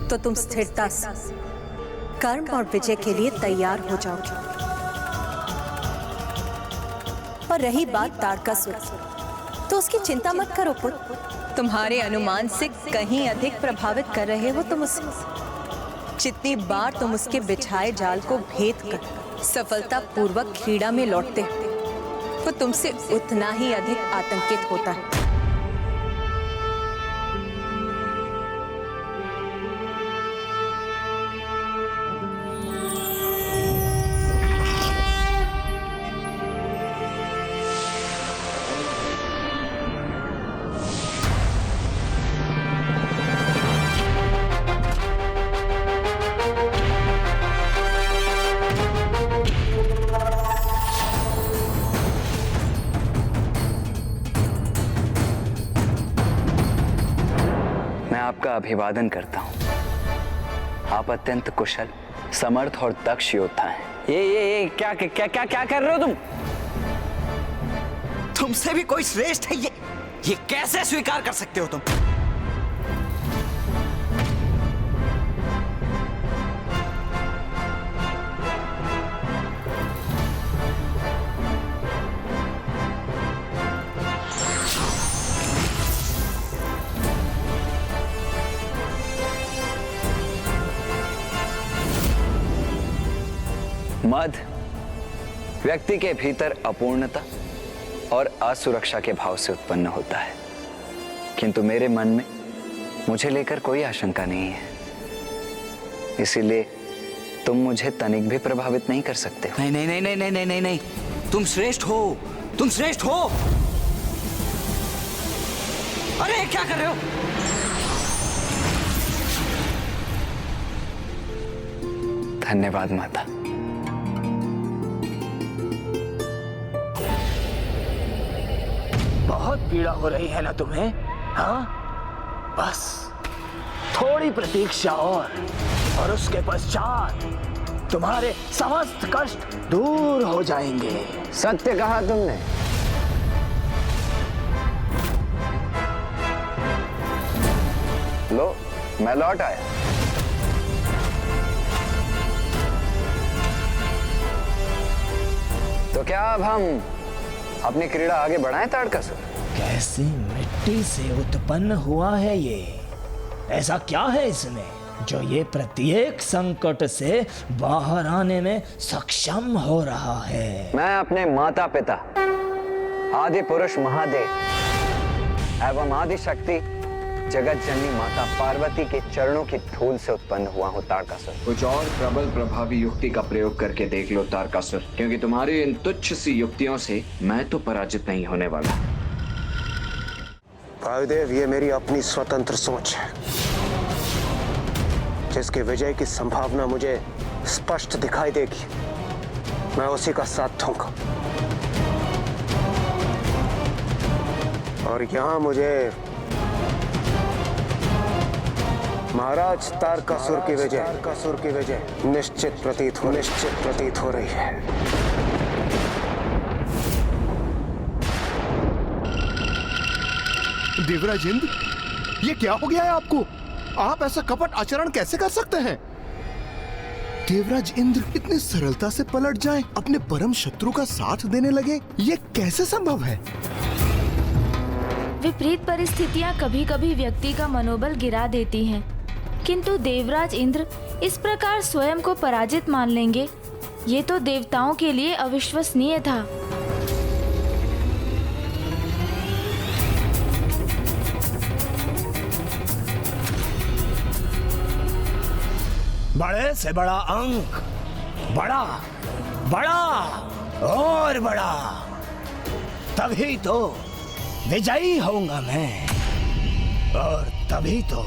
तो तुम स्थिरता से कर्म और विजय के लिए तैयार हो जाओगे। और रही बात तारकासुर, तो उसकी चिंता मत करो पुत्र। तुम्हारे अनुमान से कहीं अधिक प्रभावित कर रहे हो तुम उसे। जितनी बार तुम उसके बिछाए जाल को भेद कर सफलता पूर्वक क्रीड़ा में लौटते हो, वो तुमसे उतना ही अधिक आतंकित होता है। आपका अभिवादन करता हूं। आप अत्यंत कुशल, समर्थ और दक्ष योद्धा हैं। ये क्या क्या क्या क्या कर रहे हो तुम? तुमसे भी कोई श्रेष्ठ है ये कैसे स्वीकार कर सकते हो तुम? मद व्यक्ति के भीतर अपूर्णता और असुरक्षा के भाव से उत्पन्न होता है, किंतु मेरे मन में मुझे लेकर कोई आशंका नहीं है। इसीलिए तुम मुझे तनिक भी प्रभावित नहीं कर सकते हो। नहीं नहीं नहीं नहीं नहीं नहीं नहीं, तुम श्रेष्ठ हो, तुम श्रेष्ठ हो। अरे क्या कर रहे हो? धन्यवाद माता। बहुत पीड़ा हो रही है ना तुम्हें? हाँ, बस थोड़ी प्रतीक्षा और उसके पश्चात तुम्हारे समस्त कष्ट दूर हो जाएंगे। सत्य कहा तुमने। लो, मैं लौट आया। तो क्या अब हम अपनी क्रीड़ा आगे बढ़ाएं तारकासुर? कैसी मिट्टी से उत्पन्न हुआ है ये? ऐसा क्या है इसमें जो ये प्रत्येक संकट से बाहर आने में सक्षम हो रहा है? मैं अपने माता पिता आदि पुरुष महादेव एवं आदि शक्ति जगत जननी माता पार्वती के चरणों की धूल से उत्पन्न हुआ हूँ तारकासुर। कुछ और प्रबल प्रभावी युक्ति का प्रयोग करके देख लो तारकासुर, क्योंकि तुम्हारी इन तुच्छ सी युक्तियों से मैं तो पराजित नहीं होने वाला। वायुदेव, ये मेरी अपनी स्वतंत्र सोच है, जिसके विजय की संभावना मुझे स्पष्ट दिखाई देगी। मैं उसी का साथ दूंगा। और यहाँ मुझे महाराज तारकासुर की विजय निश्चित प्रतीत हो रही है। देवराज इंद्र, ये क्या हो गया है आपको? आप ऐसा कपट आचरण कैसे कर सकते हैं? देवराज इंद्र इतनी सरलता से पलट जाएं, अपने परम शत्रु का साथ देने लगे, ये कैसे संभव है? विपरीत परिस्थितियां कभी-कभी व्यक्ति का मनोबल गिरा देती हैं। किंतु देवराज इंद्र इस प्रकार स्वयं को पराजित मान लेंगे, ये तो देवताओं के लिए अविश्वसनीय था। बड़े से बड़ा अंक, बड़ा बड़ा और बड़ा, तभी तो विजयी होऊंगा मैं, और तभी तो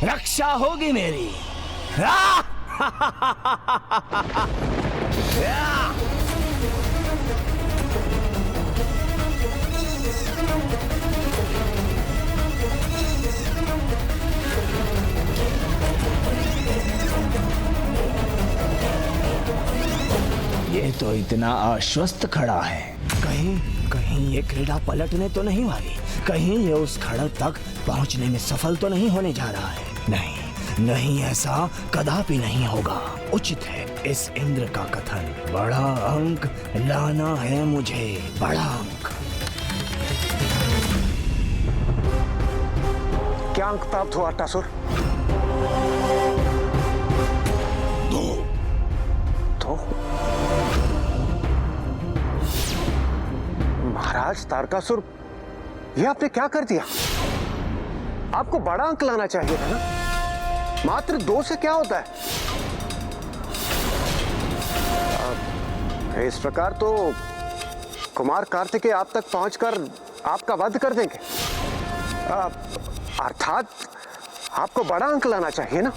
रक्षा होगी मेरी। ये तो इतना आश्वस्त खड़ा है, कहीं कहीं ये क्रीड़ा पलटने तो नहीं वाली, कहीं ये उस खड़क तक पहुंचने में सफल तो नहीं होने जा रहा है। नहीं नहीं, ऐसा कदापि नहीं होगा। उचित है इस इंद्र का कथन, बड़ा अंक लाना है मुझे, बड़ा अंक। क्या अंक प्राप्त हुआ अट्टासुर? दो। महाराज तारकासुर, ये आपने क्या कर दिया? आपको बड़ा अंक लाना चाहिए था ना, मात्र 2 से क्या होता है? इस प्रकार तो कुमार कार्तिकेय आप तक पहुंचकर आपका वध कर देंगे। अर्थात आपको बड़ा अंक लाना चाहिए ना,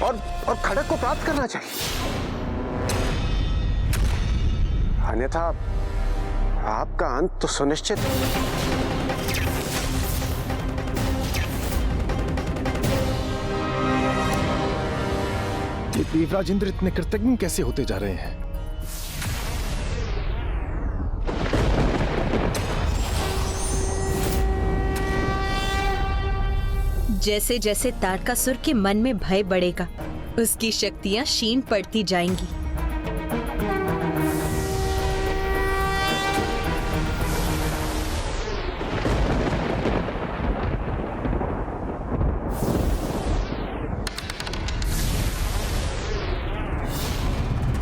और खड़क को प्राप्त करना चाहिए, अन्यथा आपका अंत तो सुनिश्चित है। ये देवराज इंद्र इतने कृतज्ञ कैसे होते जा रहे हैं? जैसे जैसे तारकासुर के मन में भय बढ़ेगा, उसकी शक्तियां क्षीण पड़ती जाएंगी।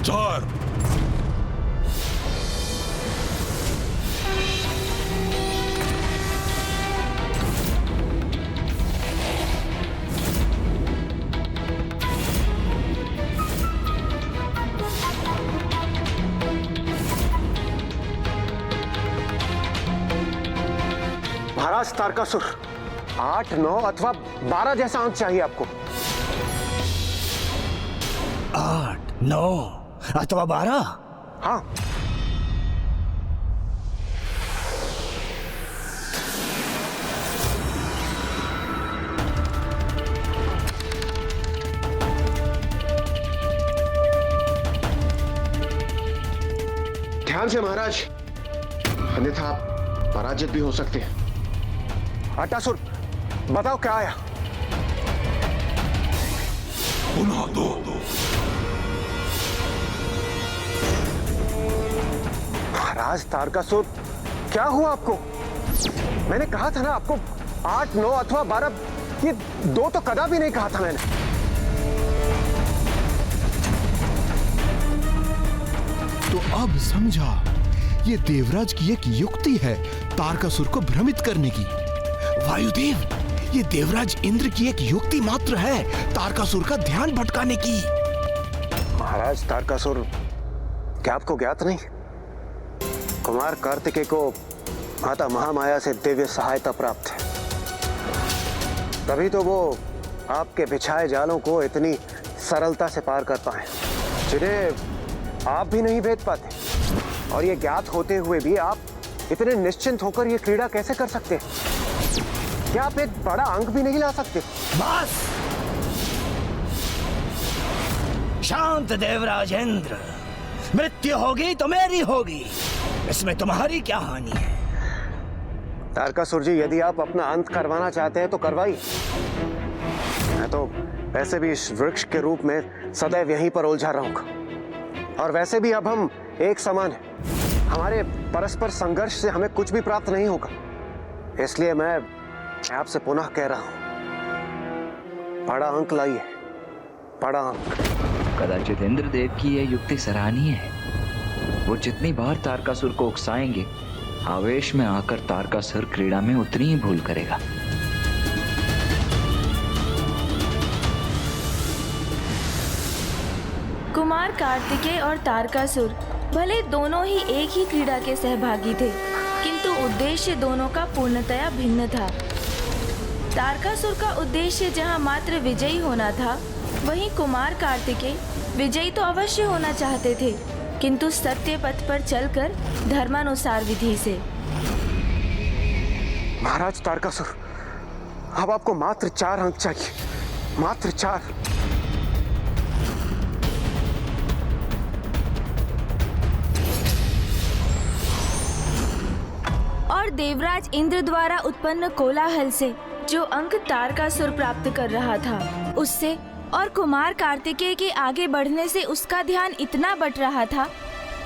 चार। महाराज तारकासुर, 8, 9 अथवा 12 जैसा अंक चाहिए आपको। 8, 9 अथवा 12? हाँ। ध्यान से महाराज, अन्यथा आप पराजित भी हो सकते हैं। अट्टासुर, बताओ क्या आया? पुनः 2। महाराज तारकासुर, क्या हुआ आपको? मैंने कहा था ना आपको 8, 9 अथवा 12, ये 2 तो कदापि नहीं कहा था मैंने। तो अब समझा, ये देवराज की एक युक्ति है तारकासुर को भ्रमित करने की। वायुदेव, ये देवराज इंद्र की एक युक्ति मात्र है तारकासुर का ध्यान भटकाने की। महाराज तारकासुर, क्या आपको ज्ञात नहीं, कुमार कार्तिकेय को माता महामाया से दिव्य सहायता प्राप्त है, तभी तो वो आपके बिछाए जालों को इतनी सरलता से पार कर पाए, जिन्हें आप भी नहीं भेद पाते। और ये ज्ञात होते हुए भी आप इतने निश्चिंत होकर ये क्रीड़ा कैसे कर सकते हैं? क्या आप एक बड़ा अंक भी नहीं ला सकते? बस शांत देवराज इंद्र, मृत्यु होगी तो मेरी होगी, इसमें तुम्हारी क्या हानि है? तारकासुर जी, यदि आप अपना अंत करवाना चाहते हैं तो करवाइए। मैं तो वैसे भी इस वृक्ष के रूप में सदैव यहीं पर उलझा रहूंगा, और वैसे भी अब हम एक समान हैं। हमारे परस्पर संघर्ष से हमें कुछ भी प्राप्त नहीं होगा। इसलिए मैं आपसे पुनः कह रहा हूं, बड़ा अंक लाइए, बड़ा अंक। कदाचित इंद्रदेव की यह युक्ति सराहनीय है। वो जितनी बार तारकासुर को उकसाएंगे, आवेश में आकर तारकासुर क्रीड़ा में उतनी ही भूल करेगा। कुमार कार्तिकेय और तारकासुर भले दोनों ही एक ही क्रीड़ा के सहभागी थे, किंतु उद्देश्य दोनों का पूर्णतया भिन्न था। तारकासुर का उद्देश्य जहां मात्र विजयी होना था, वहीं कुमार कार्तिकेय विजयी तो अवश्य होना चाहते थे, किंतु सत्य पथ पर चलकर धर्मानुसार विधि से। महाराज तारकासुर, अब आपको मात्र 4 अंक चाहिए, मात्र 4। और देवराज इंद्र द्वारा उत्पन्न कोलाहल से जो अंक तारकासुर प्राप्त कर रहा था, उससे और कुमार कार्तिकेय के आगे बढ़ने से उसका ध्यान इतना बट रहा था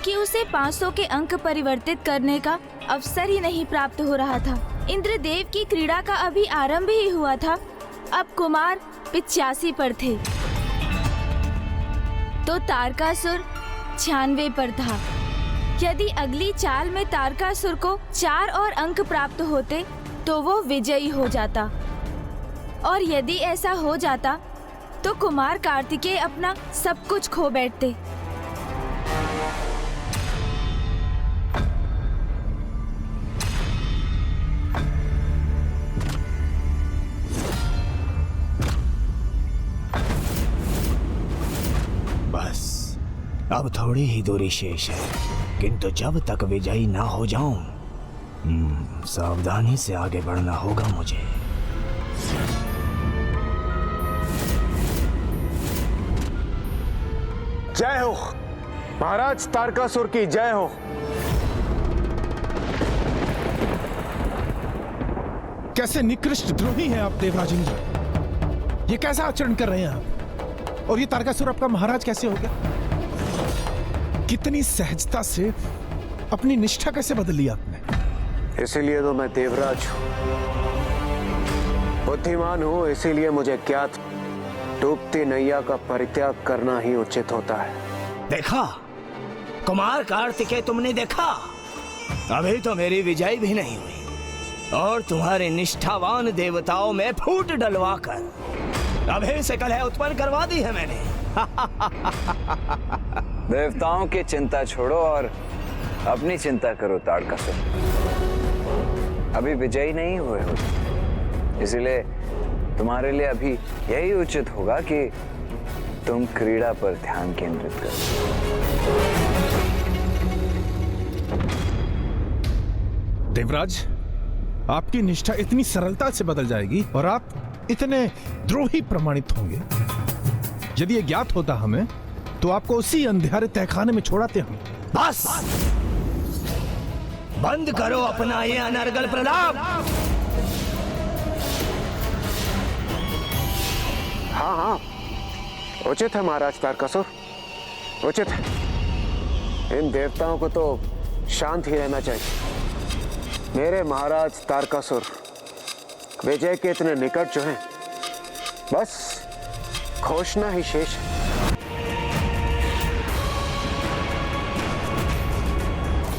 कि उसे 500 के अंक परिवर्तित करने का अवसर ही नहीं प्राप्त हो रहा था। इंद्रदेव की क्रीड़ा का अभी आरंभ ही हुआ था, अब कुमार 85 पर थे तो तारकासुर 96 पर था। यदि अगली चाल में तारकासुर को 4 और अंक प्राप्त होते तो वो विजयी हो जाता, और यदि ऐसा हो जाता तो कुमार कार्तिकेय अपना सब कुछ खो बैठते। बस अब थोड़ी ही दूरी शेष है, किंतु जब तक विजयी ना हो जाऊं, सावधानी से आगे बढ़ना होगा मुझे। जय हो महाराज तारकासुर की जय हो। कैसे निकृष्ट द्रोही हैं आप देवराज इंद्र! ये कैसा आचरण कर रहे हैं आप? और ये तारकासुर आपका महाराज कैसे हो गया? कितनी सहजता से अपनी निष्ठा कैसे बदल ली आपने? इसीलिए तो मैं देवराज हूं, बुद्धिमान हूं, इसीलिए मुझे ज्ञात डूबती नैया का परित्याग करना ही उचित होता है। देखा कुमार कार्तिकेय, तुमने देखा? अभी तो मेरी विजय भी नहीं हुई और तुम्हारे निष्ठावान देवताओं में फूट डलवाकर अभी से कलह उत्पन्न करवा दी है मैंने। देवताओं की चिंता छोड़ो और अपनी चिंता करो तारकासुर। अभी विजयी नहीं हुए हो, इसलिए तुम्हारे लिए अभी यही उचित होगा कि तुम क्रीड़ा पर ध्यान केंद्रित करो। देवराज, आपकी निष्ठा इतनी सरलता से बदल जाएगी और आप इतने द्रोही प्रमाणित होंगे। यदि ये ज्ञात होता हमें तो आपको उसी अंधेरे तहखाने में छोड़ाते हम। बस बंद करो अपना ये अनर्गल प्रलाप। हाँ हाँ, उचित है महाराज तारकासुर, उचित है। इन देवताओं को तो शांत ही रहना चाहिए। मेरे महाराज तारकासुर विजय के इतने निकट जो हैं, बस घोषणा ही शेष है।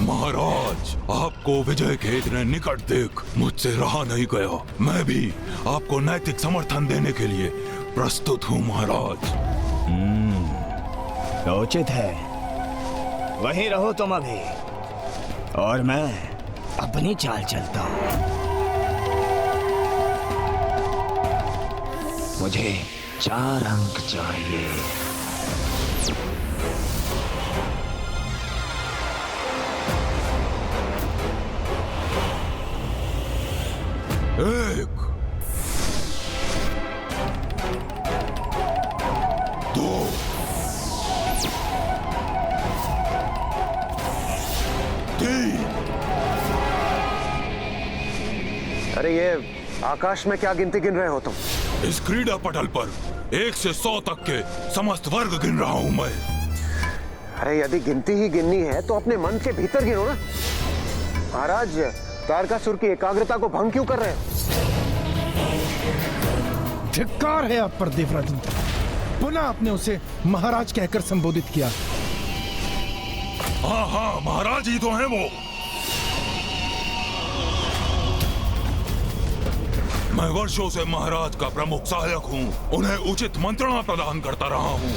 महाराज, आपको विजय के इतने निकट देख मुझसे रहा नहीं गया। मैं भी आपको नैतिक समर्थन देने के लिए प्रस्तुत हूँ महाराज। उचित है, वहीं रहो तुम अभी और मैं अपनी चाल चलता हूँ। मुझे 4 अंक चाहिए। एक, 2, 3। अरे ये आकाश में क्या गिनती गिन रहे हो तुम? इस क्रीड़ा पटल पर 1 से 100 तक के समस्त वर्ग गिन रहा हूं मैं। अरे यदि गिनती ही गिननी है तो अपने मन के भीतर गिनो ना। महाराज तारकासुर की एकाग्रता को भंग क्यों कर रहे हो? धिक्कार है आप पर देवराज इंद्र। पुनः आपने उसे महाराज कहकर संबोधित किया। हाँ हाँ, महाराज ही तो हैं वो। मैं वर्षों से महाराज का प्रमुख सहायक हूँ, उन्हें उचित मंत्रणा प्रदान करता रहा हूँ।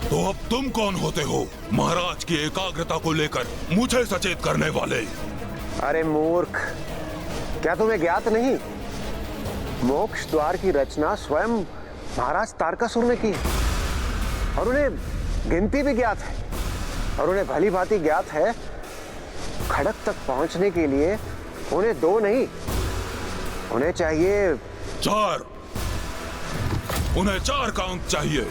तो अब तुम कौन होते हो महाराज की एकाग्रता को लेकर मुझे सचेत करने वाले? अरे मूर्ख, क्या तुम्हें ज्ञात नहीं? मोक्ष द्वार की रचना स्वयं महाराज तारकासुर ने की है और उन्हें गिनती भी ज्ञात है और उन्हें भली भांति ज्ञात है खड़क तक पहुंचने के लिए उन्हें 2 नहीं, उन्हें चाहिए 4। उन्हें 4 का अंक चाहिए।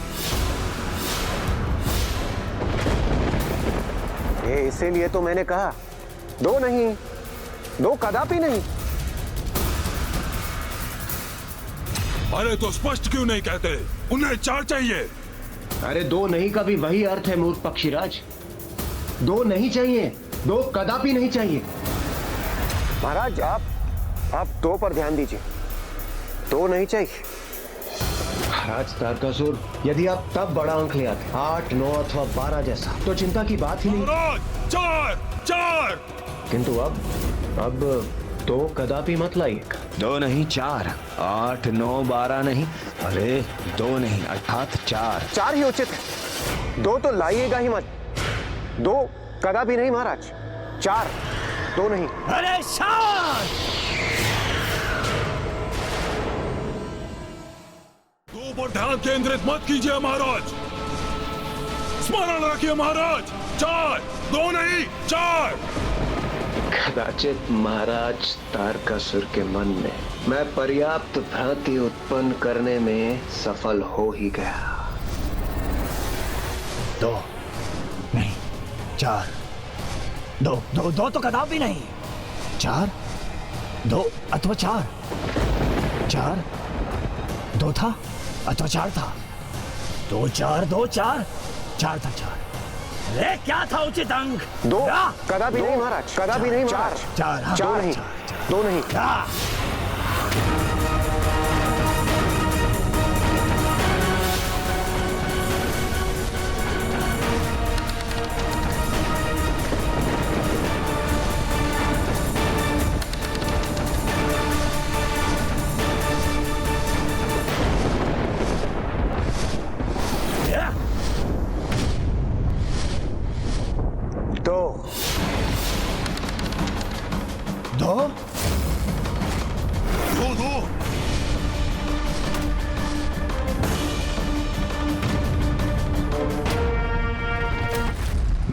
ये इसीलिए तो मैंने कहा 2 नहीं, 2 कदापि नहीं। अरे तो स्पष्ट क्यों नहीं कहते? उन्हें 4 चाहिए। अरे 2 नहीं का भी वही अर्थ है मूर्ख पक्षीराज। 2 नहीं चाहिए, 2 कदापि नहीं चाहिए। महाराज आप 2 पर ध्यान दीजिए, 2 नहीं चाहिए। महाराज तारकासुर, यदि आप तब बड़ा अंक ले आते 8, 9 अथवा 12 जैसा तो चिंता की बात ही नहीं। 4 किंतु अब 2 कदापि मत लाइएगा। 2 नहीं 4, 8, 9, 12 नहीं, अरे 2 नहीं अर्थात 4। 4 ही उचित है, 2 तो लाइएगा ही मत। 2 कदापि नहीं महाराज, 4, 2 नहीं। अरे शांत! 2 पर ध्यान केंद्रित मत कीजिए महाराज। स्मरण रखिए महाराज, 4, 2 नहीं 4। कदाचित महाराज तारकासुर के मन में मैं पर्याप्त भ्रांति उत्पन्न करने में सफल हो ही गया। 2 नहीं 4, 2 तो कदापि नहीं। 4, 2 अथवा 4, 2 था अथवा 4 था। 2, 4, 2, 4 था 4। अरे क्या था उचित अंक? 2 कदापि नहीं महाराज, कदापि नहीं महाराज। 4 नहीं, 2 नहीं।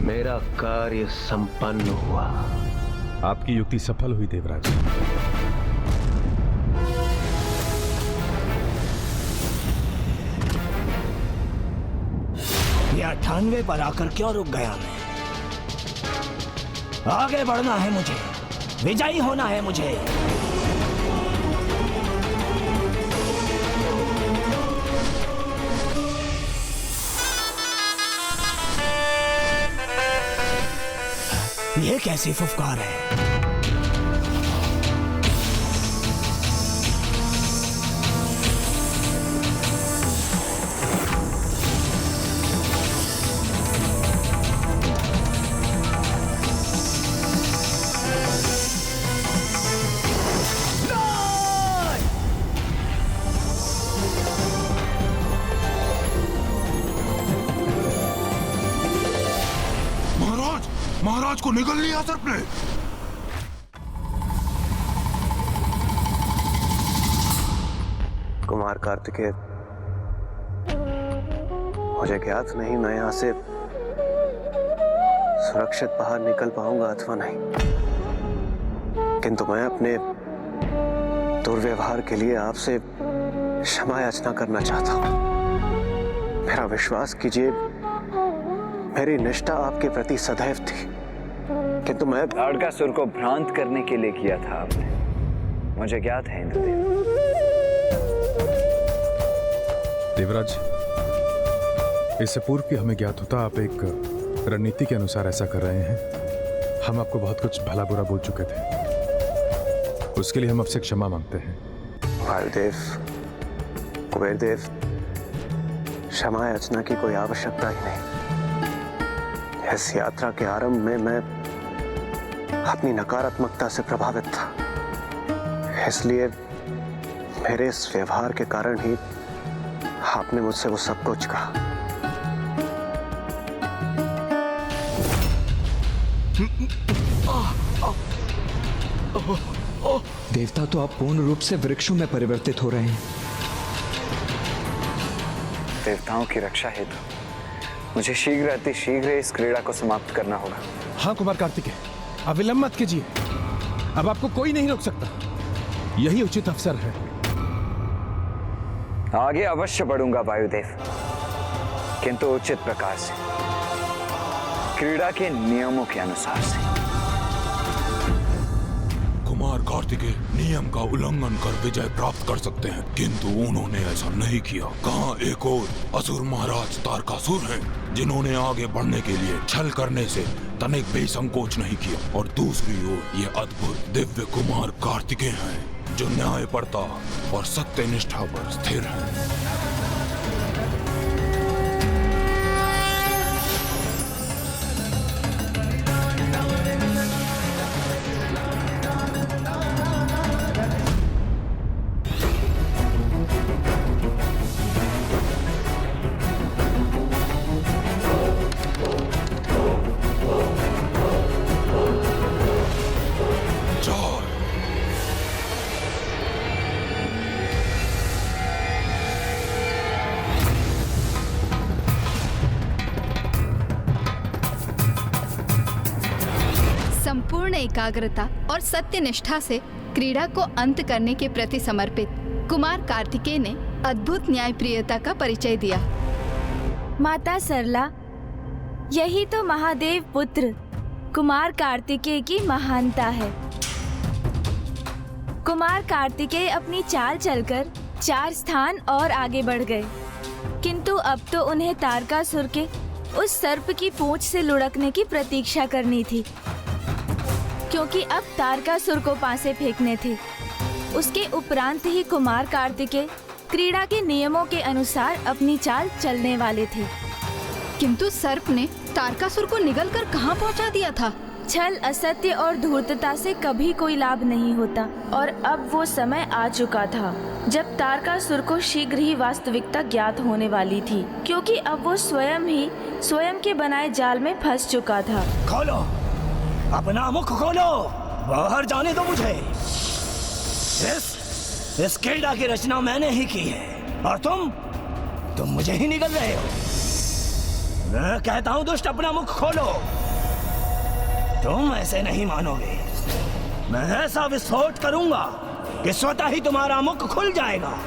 मेरा कार्य संपन्न हुआ। आपकी युक्ति सफल हुई देवराज। ये 98 पर आकर क्यों रुक गया मैं? आगे बढ़ना है मुझे, विजयी होना है मुझे। ये कैसी फुफकार है? महाराज को निगल लिया सर्प ने। कुमार कार्तिकेय, मुझे ज्ञात नहीं मैं यहां से सुरक्षित बाहर निकल पाऊंगा अथवा नहीं, किंतु मैं अपने दुर्व्यवहार के लिए आपसे क्षमा याचना करना चाहता हूं। मेरा विश्वास कीजिए, मेरी निष्ठा आपके प्रति सदैव थी, किंतु मैं तारकासुर को भ्रांत करने के लिए किया था आपने, मुझे ज्ञात है इंद्रदेव। देवराज, इससे पूर्व कि हमें ज्ञात होता आप एक रणनीति के अनुसार ऐसा कर रहे हैं। हम आपको बहुत कुछ भला बुरा बोल चुके थे, उसके लिए हम आपसे क्षमा मांगते हैं। वायुदेव, कुबेरदेव, क्षमा याचना की कोई आवश्यकता ही नहीं। इस यात्रा के आरंभ में मैं अपनी नकारात्मकता से प्रभावित था, इसलिए मेरे इस व्यवहार के कारण ही आपने मुझसे वो सब कुछ कहा। देवता, तो आप पूर्ण रूप से वृक्षों में परिवर्तित हो रहे हैं। देवताओं की रक्षा हेतु मुझे शीघ्र अतिशीघ्र इस क्रीड़ा को समाप्त करना होगा। हाँ कुमार कार्तिकेय, अब विलंब मत कीजिए। अब आपको कोई नहीं रोक सकता। यही उचित अवसर है। आगे अवश्य बढ़ूंगा वायुदेव, किंतु उचित प्रकार से, क्रीड़ा के नियमों के अनुसार से। कुमार कार्तिकेय नियम का उल्लंघन कर विजय प्राप्त कर सकते हैं, किंतु उन्होंने ऐसा नहीं किया। कहाँ एक और असुर महाराज तारकासुर हैं, जिन्होंने आगे बढ़ने के लिए छल करने से तनिक भी संकोच नहीं किया, और दूसरी ओर ये अद्भुत दिव्य कुमार कार्तिकेय हैं, जो न्यायपरता और सत्यनिष्ठा पर स्थिर हैं। संपूर्ण एकाग्रता और सत्यनिष्ठा से क्रीड़ा को अंत करने के प्रति समर्पित कुमार कार्तिकेय ने अद्भुत न्यायप्रियता का परिचय दिया। माता सरला, यही तो महादेव पुत्र कुमार कार्तिकेय की महानता है। कुमार कार्तिकेय अपनी चाल चलकर 4 स्थान और आगे बढ़ गए, किंतु अब तो उन्हें तारकासुर के उस सर्प की पूंछ से लुढ़कने की प्रतीक्षा करनी थी, क्योंकि अब तारकासुर को पासे फेंकने थे। उसके उपरांत ही कुमार कार्तिकेय क्रीड़ा के नियमों के अनुसार अपनी चाल चलने वाले थे। किंतु सर्प ने तारकासुर को निगलकर कहाँ पहुँचा दिया था। छल, असत्य और धूर्तता से कभी कोई लाभ नहीं होता, और अब वो समय आ चुका था जब तारकासुर को शीघ्र ही वास्तविकता ज्ञात होने वाली थी, क्योंकि अब वो स्वयं के बनाए जाल में फंस चुका था। खोलो, अपना मुख खोलो, बाहर जाने दो मुझे। इस क्रीड़ा की रचना मैंने ही की है, और तुम मुझे ही निगल रहे हो। मैं कहता हूँ दुष्ट, अपना मुख खोलो। तुम ऐसे नहीं मानोगे। मैं ऐसा विस्फोट करूंगा कि स्वतः ही तुम्हारा मुख खुल जाएगा।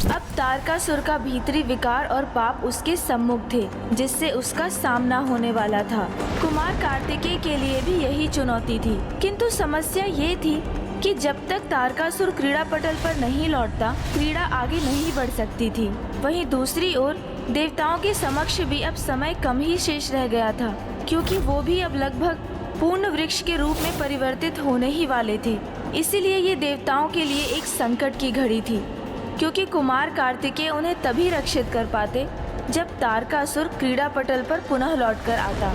अब तारकासुर का भीतरी विकार और पाप उसके सम्मुख थे, जिससे उसका सामना होने वाला था। कुमार कार्तिकेय के लिए भी यही चुनौती थी, किंतु समस्या ये थी कि जब तक तारकासुर क्रीड़ा पटल पर नहीं लौटता, क्रीड़ा आगे नहीं बढ़ सकती थी। वहीं दूसरी ओर देवताओं के समक्ष भी अब समय कम ही शेष रह गया था, क्योंकि वो भी अब लगभग पूर्ण वृक्ष के रूप में परिवर्तित होने ही वाले थे। इसीलिए ये देवताओं के लिए एक संकट की घड़ी थी, क्योंकि कुमार कार्तिकेय उन्हें तभी रक्षित कर पाते जब तारकासुर क्रीड़ा पटल पर पुनः लौटकर आता।